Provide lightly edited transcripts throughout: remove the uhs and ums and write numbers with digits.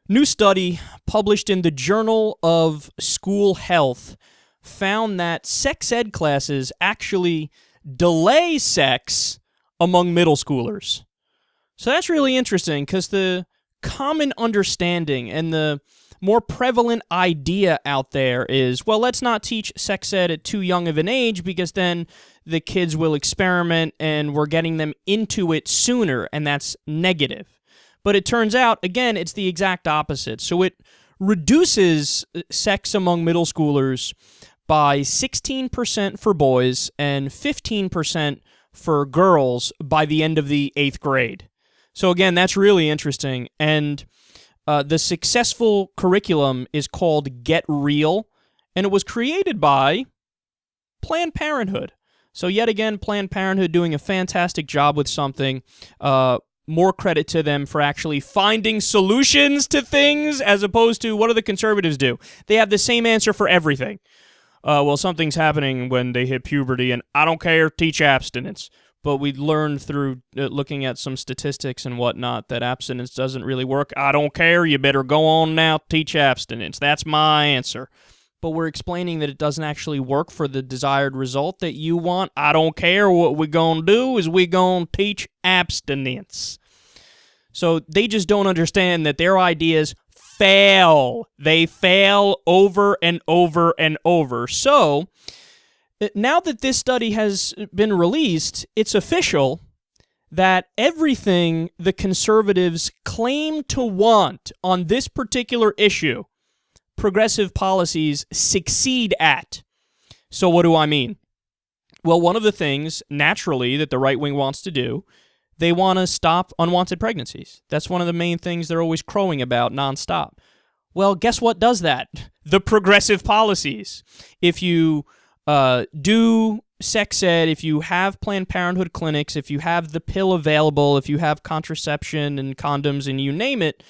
New study published in the Journal of School Health found that sex ed classes actually delay sex among middle schoolers. So that's really interesting because the common understanding and the more prevalent idea out there is, well, let's not teach sex ed at too young of an age because then the kids will experiment and we're getting them into it sooner, and that's negative. But it turns out, again, it's the exact opposite. So it reduces sex among middle schoolers by 16% for boys and 15% for girls by the end of the 8th grade. So again, that's really interesting. And the successful curriculum is called Get Real, and it was created by Planned Parenthood. So yet again, Planned Parenthood doing a fantastic job with something. More credit to them for actually finding solutions to things as opposed to what do the conservatives do? They have the same answer for everything. Well, something's happening when they hit puberty, and I don't care, teach abstinence. But we learned through looking at some statistics and whatnot that abstinence doesn't really work. I don't care, you better go on now, teach abstinence. That's my answer. But we're explaining that it doesn't actually work for the desired result that you want. I don't care. What we're going to do is we're going to teach abstinence. So they just don't understand that their ideas fail. They fail over and over and over. So now that this study has been released, it's official that everything the conservatives claim to want on this particular issue, progressive policies succeed at. So what do I mean? Well, one of the things, naturally, that the right wing wants to do, they want to stop unwanted pregnancies. That's one of the main things they're always crowing about nonstop. Well, guess what does that? The progressive policies. If you do sex ed, if you have Planned Parenthood clinics, if you have the pill available, if you have contraception and condoms and you name it,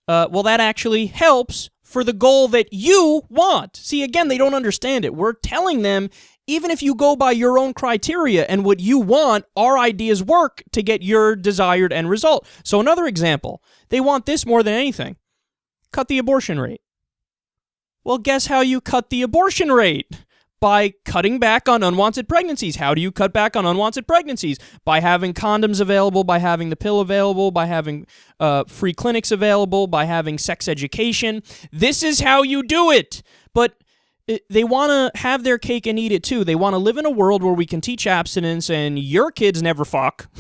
well, that actually helps for the goal that you want. See, again, they don't understand it. We're telling them, even if you go by your own criteria and what you want, our ideas work to get your desired end result. So another example, they want this more than anything. Cut the abortion rate. Well, guess how you cut the abortion rate? By cutting back on unwanted pregnancies. How do you cut back on unwanted pregnancies? By having condoms available, by having the pill available, by having free clinics available, by having sex education. This is how you do it. But they want to have their cake and eat it too. They want to live in a world where we can teach abstinence and your kids never fuck,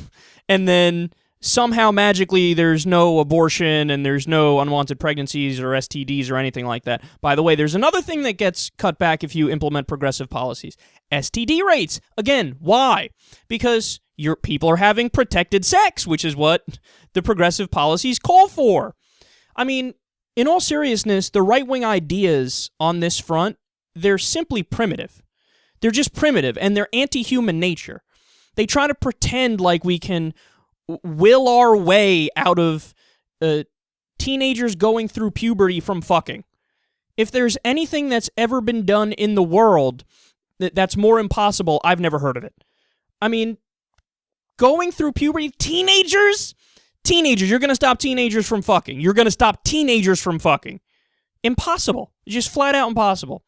and then somehow magically there's no abortion and there's no unwanted pregnancies or STDs or anything like that. By the way, there's another thing that gets cut back if you implement progressive policies. STD rates. Again, why? Because your people are having protected sex, which is what the progressive policies call for. I mean, in all seriousness, the right-wing ideas on this front, they're simply primitive. They're just primitive, and they're anti-human nature. They try to pretend like we can will our way out of teenagers going through puberty from fucking. If there's anything that's ever been done in the world that's more impossible, I've never heard of it. I mean, going through puberty, teenagers, you're going to stop teenagers from fucking. You're going to stop teenagers from fucking. Impossible. Just flat out impossible.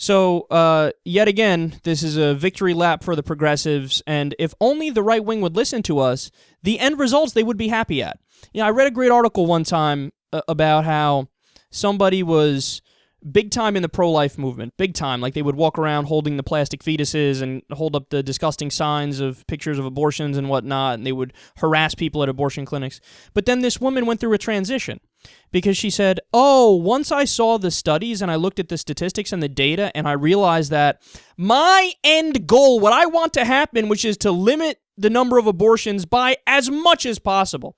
So, yet again, this is a victory lap for the progressives, and if only the right wing would listen to us, the end results they would be happy at. You know, I read a great article one time about how somebody was big time in the pro-life movement, big time, like they would walk around holding the plastic fetuses and hold up the disgusting signs of pictures of abortions and whatnot, and they would harass people at abortion clinics. But then this woman went through a transition because she said, oh, once I saw the studies and I looked at the statistics and the data and I realized that my end goal, what I want to happen, which is to limit the number of abortions by as much as possible,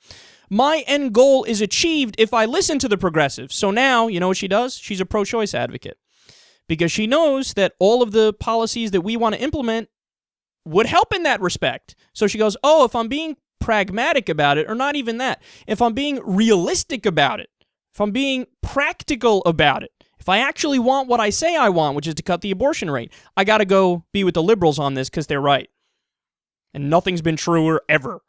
my end goal is achieved if I listen to the progressives. So now, you know what she does? She's a pro-choice advocate because she knows that all of the policies that we want to implement would help in that respect. So she goes, oh, if I'm being pragmatic about it, or not even that, if I'm being realistic about it, if I'm being practical about it, if I actually want what I say I want, which is to cut the abortion rate, I got to go be with the liberals on this because they're right. And nothing's been truer ever.